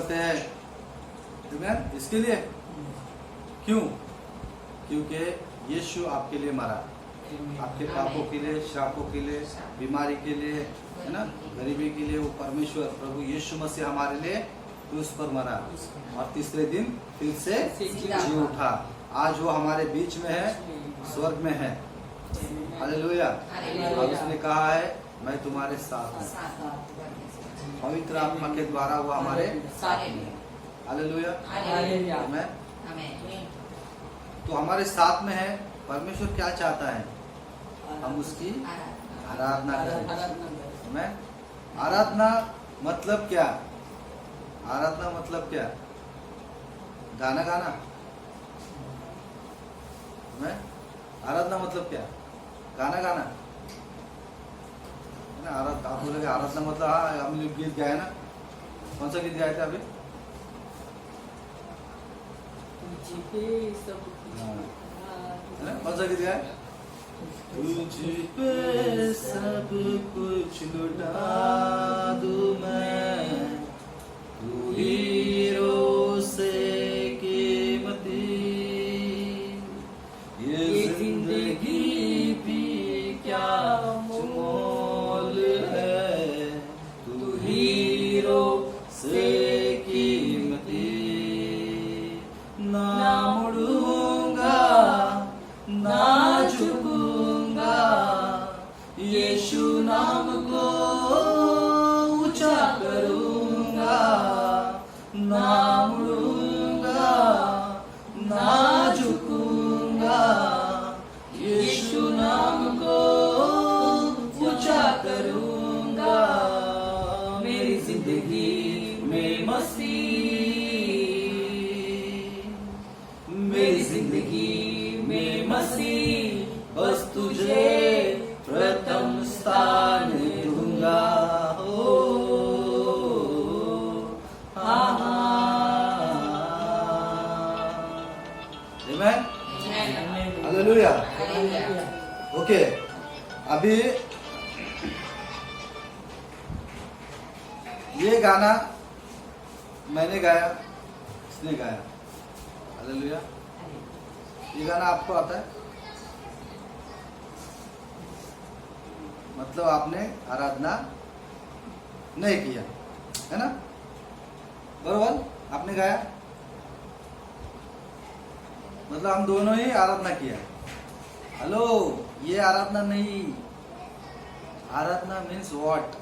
करते हैं, इसके लिए। क्यों? क्योंकि यीशु आपके लिए मरा, आपके पापों के लिए, श्रापों के लिए, बीमारी के लिए, है ना, गरीबी के लिए। वो परमेश्वर प्रभु यीशु मसीह हमारे लिए क्रूस पर मरा और तीसरे दिन फिर से जी उठा। आज वो हमारे बीच में है, स्वर्ग में है। हालेलुया। और उसने कहा है मैं तुम्हारे साथ हूँ। पवित्र आत्मा के द्वारा वो हमारे साथ है। हालेलुया। तो हमारे साथ में है। परमेश्वर क्या चाहता है? हम उसकी आराधना करें। मैं आराधना मतलब क्या? आराधना मतलब क्या? गाना गाना? मैं आराधना मतलब क्या? गाना गाना? आराधना आप बोलोगे आराधना मतलब, हाँ हम लोग गीत गाए ना। कौन सा गीत गाए थे अभी? कौन सा गीत गाए? तुझ पे सब कुछ लुटा दूं मैं, तू हीरो से कीमती, ये जिंदगी भी क्या मोल है, तू हीरो से कीमती। ना मुड़ूंगा ना झुकूंगा, यीशु नाम को ऊंचा करूंगा। ना मुड़ूंगा ना झुकूंगा, यीशु नाम को ऊंचा करूंगा। मेरी जिंदगी में मस्ती, मेरी जिंदगी में मस्ती, बस तुझे प्रथम स्थान दूंगा। हो आमेन, हालेलुया। ओके, अभी ये गाना मैंने गाया, इसने गाया। हालेलुया। ये गाना आपको आता है? मतलब आपने आराधना नहीं किया, है ना? बरोबर, आपने गाया, मतलब हम दोनों ही आराधना किया। हेलो, ये आराधना नहीं। आराधना मीन्स व्हाट?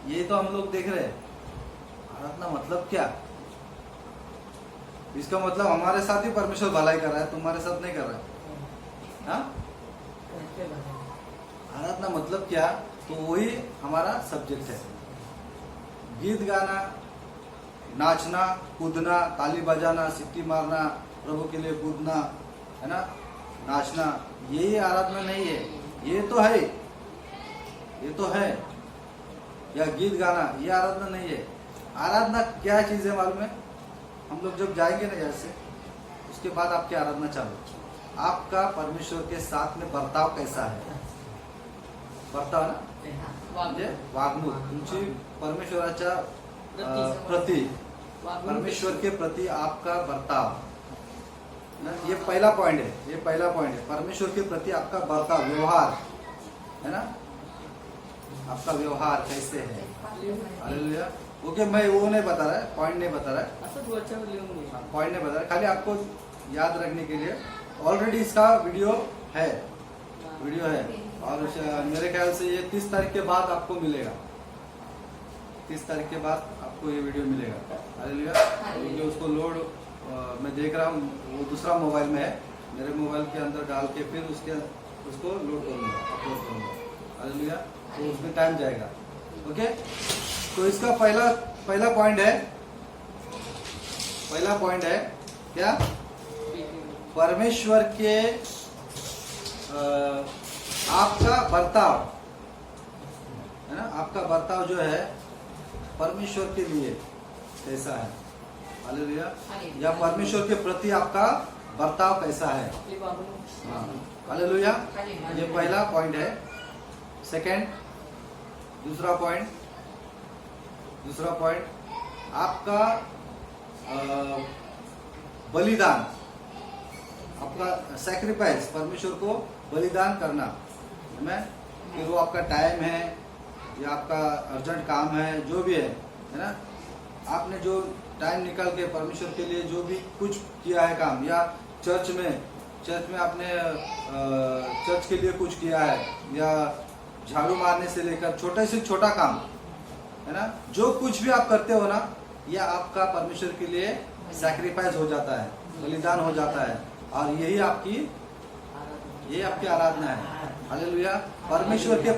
ये तो हम लोग देख रहे हैं। आराधना मतलब क्या? इसका मतलब हमारे साथ ही परमेश्वर भलाई कर रहा है, तुम्हारे साथ नहीं कर रहा है। हाँ? आराधना मतलब क्या? तो वही हमारा सब्जेक्ट है। गीत गाना, नाचना, कूदना, ताली बजाना, सिक्की मारना, प्रभु के लिए कूदना, है ना, नाचना, यही आराधना नहीं है। ये तो है, ये तो है। या गीत गाना, ये आराधना नहीं है। आराधना क्या चीज है मालूम है? हम लोग जब जाएंगे ना जैसे, उसके बाद आपकी आराधना चालू। आपका परमेश्वर के साथ में बर्ताव कैसा है? बर्ताव ना, म्हणजे वागणूक तुमची परमेश्वराच्या प्रति, परमेश्वर के प्रति आपका बर्ताव ना, ये पहला पॉइंट है। ये पहला पॉइंट है, परमेश्वर के प्रति आपका बर्ताव, व्यवहार, है ना, आपका व्यवहार कैसे है। हालेलुया। ओके, मैं वो नहीं बता रहा है, पॉइंट नहीं बता रहा है, पॉइंट नहीं बता रहा है, खाली आपको याद रखने के लिए। ऑलरेडी इसका वीडियो है, और मेरे ख्याल से ये 30 तारीख के बाद आपको मिलेगा। 30 तारीख के बाद आपको ये वीडियो मिलेगा। हालेलुया। क्योंकि उसको लोड मैं देख रहा हूँ, वो दूसरा मोबाइल में है, मेरे मोबाइल के अंदर डाल के फिर उसको लोड करूँगा, अपलोड करूँगा। हालेलुया। तो उसमें टाइम जाएगा। ओके, तो इसका पहला पॉइंट है क्या? परमेश्वर के आपका बर्ताव, है ना, आपका बर्ताव जो है परमेश्वर के लिए कैसा है। हालेलुया। या परमेश्वर के प्रति आपका बर्ताव कैसा है। हालेलुया। ये पहला पॉइंट है। सेकंड, दूसरा पॉइंट, आपका बलिदान, आपका सैक्रिफाइस, परमेश्वर को बलिदान करना, है। फिर वो आपका टाइम है या आपका अर्जेंट काम है, जो भी है ना, आपने जो टाइम निकाल के परमेश्वर के लिए जो भी कुछ किया है काम, या चर्च में आपने चर्च के लिए कुछ किया है, या झाड़ू मारने से लेकर छोटे से छोटा काम, है ना, जो कुछ भी आप करते हो ना, यह आपका परमेश्वर के लिए सैक्रिफाइस हो जाता है, बलिदान हो जाता है, और यही आपकी आराधना है। हालेलुया। परमेश्वर के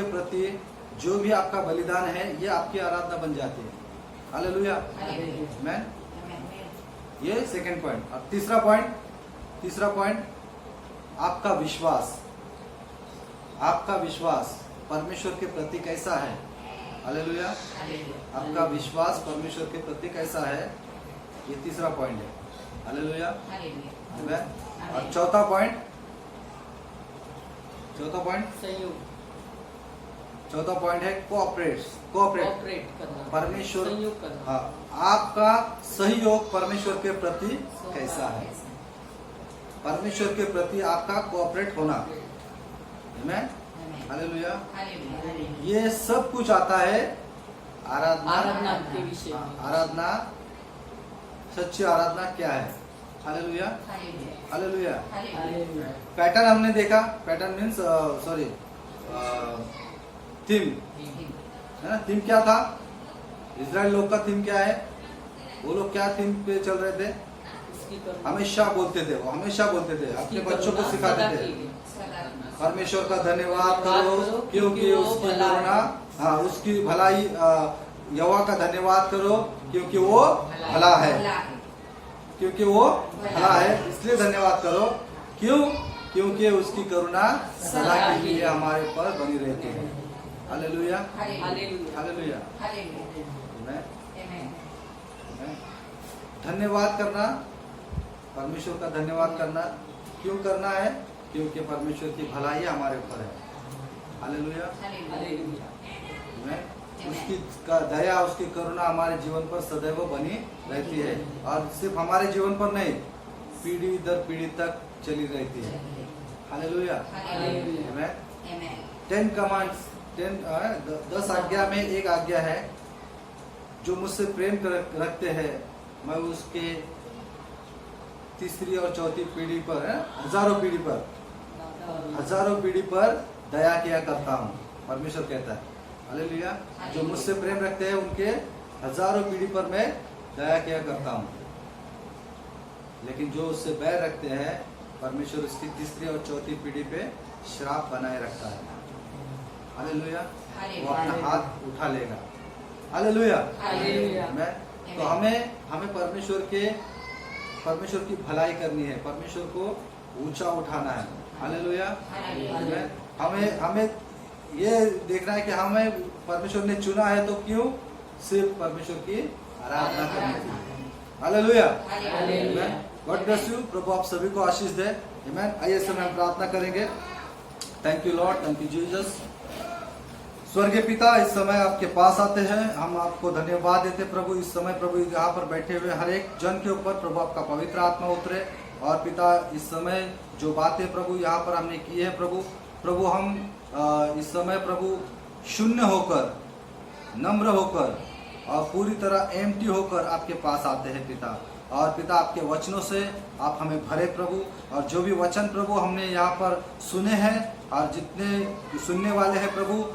प्रति जो भी आपका बलिदान है, ये आपकी आराधना बन जाती है। हालेलुया, आमीन। ये सेकंड पॉइंट। अब तीसरा पॉइंट आपका विश्वास परमेश्वर के प्रति कैसा है। हालेलुया। आपका विश्वास परमेश्वर के प्रति कैसा है, ये तीसरा पॉइंट है। हालेलुया, आमीन। और चौथा पॉइंट है कोऑपरेट करना, परमेश्वर, सहयोग करना। हाँ, आपका सहयोग परमेश्वर के प्रति कैसा है, परमेश्वर के प्रति आपका कोऑपरेट होना। आमीन, हालेलुया। ये सब कुछ आता है आराधना के विषय में। आराधना, सच्ची आराधना क्या है। Hallelujah, hallelujah. पैटर्न हमने देखा, पैटर्न मीन्स थीम, है ना। थीम क्या था, इजराइल लोग का थीम क्या है, वो लोग क्या थीम पे चल रहे थे, हमेशा बोलते थे अपने बच्चों को सिखाते थे, परमेश्वर का धन्यवाद करो क्योंकि उसकी करुणा, हाँ, उसकी भलाई, यहोवा का धन्यवाद करो क्योंकि वो भला है, इसलिए धन्यवाद करो। क्यों? क्योंकि उसकी करुणा सदा के लिए हमारे पर बनी रहती है। Hallelujah, hallelujah. धन्यवाद करना, परमेश्वर का धन्यवाद करना क्यों करना है, क्योंकि परमेश्वर की भलाई हमारे ऊपर है। हालेलुया, उसकी दया, उसकी करुणा हमारे जीवन पर सदैव बनी रहती है, और सिर्फ हमारे जीवन पर नहीं, पीढ़ी दर पीढ़ी तक चली रहती है। हालेलुया, आमीन। 10 कमांड्स, 10 आज्ञा में एक आज्ञा है, जो मुझसे प्रेम रखते हैं मैं उसके तीसरी और चौथी पीढ़ी पर, हजारों पीढ़ी पर दया किया करता हूँ, परमेश्वर कहता है। हालेलुया। जो मुझसे प्रेम रखते हैं उनके हजारों पीढ़ी पर मैं दया किया करता हूँ, लेकिन जो उससे बैर रखते हैं परमेश्वर उसकी तीसरी और चौथी पीढ़ी पे श्राप बनाए रखता है। हालेलुया, वो अपना हाथ उठा लेगा। हालेलुया, तो हमें परमेश्वर की भलाई करनी है, परमेश्वर को ऊंचा उठाना है। हालेलुया, हमें ये देखना है कि हमें परमेश्वर ने चुना है, तो क्यों, सिर्फ परमेश्वर की आराधना करने के लिए। Hallelujah, God bless you. प्रभु आप सभी को आशीष दे। आमीन। आइए समय हम प्रार्थना करेंगे। Thank you Lord, thank you Jesus. स्वर्गीय पिता, इस समय आपके पास आते हैं, हम आपको धन्यवाद देते प्रभु। इस समय प्रभु यहाँ पर बैठे हुए हर एक जन के ऊपर प्रभु आपका पवित्र आत्मा उतरे, और पिता इस समय जो बातें प्रभु यहाँ पर हमने की है प्रभु हम इस समय प्रभु शून्य होकर, नम्र होकर और पूरी तरह एम्प्टी होकर आपके पास आते हैं पिता। और पिता आपके वचनों से आप हमें भरे प्रभु, और जो भी वचन प्रभु हमने यहाँ पर सुने हैं और जितने सुनने वाले हैं प्रभु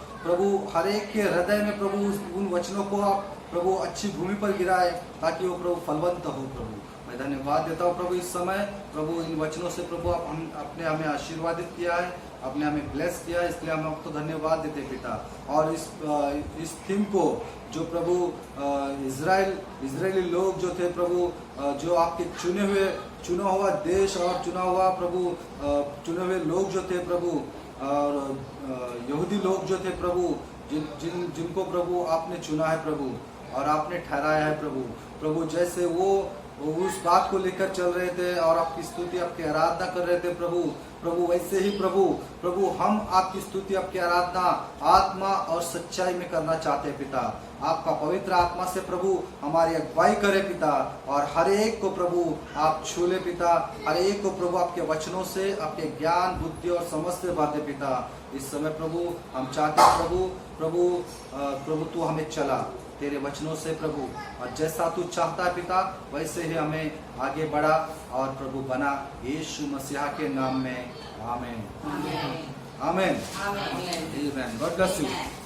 हर एक के हृदय में प्रभु उन वचनों को आप प्रभु अच्छी भूमि पर गिराए, ताकि वो प्रभु फलवंत हो प्रभु। मैं धन्यवाद देता हूँ प्रभु इस समय प्रभु इन वचनों से प्रभु आपने हमें आशीर्वादित किया है, आपने हमें ब्लेस किया है, इसलिए हम आपको धन्यवाद देते पिता। और इस थीम को जो प्रभु इजरायली लोग जो थे प्रभु, जो आपके चुना हुआ देश और चुना हुआ प्रभु चुने हुए लोग जो थे प्रभु, और यहूदी लोग जो थे प्रभु, जिनको प्रभु आपने चुना है प्रभु, और आपने ठहराया है प्रभु। जैसे वो वो उस बात को लेकर चल रहे थे और आपकी स्तुति आपकी आराधना कर रहे थे प्रभु। प्रभु वैसे ही प्रभु हम आपकी स्तुति आपकी आराधना आत्मा और सच्चाई में करना चाहते हैं पिता। आपका पवित्र आत्मा से प्रभु हमारी अगुवाई करे पिता, और हर एक को प्रभु आप छू ले पिता। हर एक को प्रभु आपके वचनों से आपके ज्ञान बुद्धि और समझ से भर दे पिता। इस समय प्रभु हम चाहते हैं प्रभु तू हमें चला तेरे वचनों से प्रभु, और जैसा तू चाहता है पिता वैसे ही हमें आगे बढ़ा और प्रभु बना, यीशु मसीहा के नाम में आमीन। Amen. आमीन। Amen. आमीन। God bless you.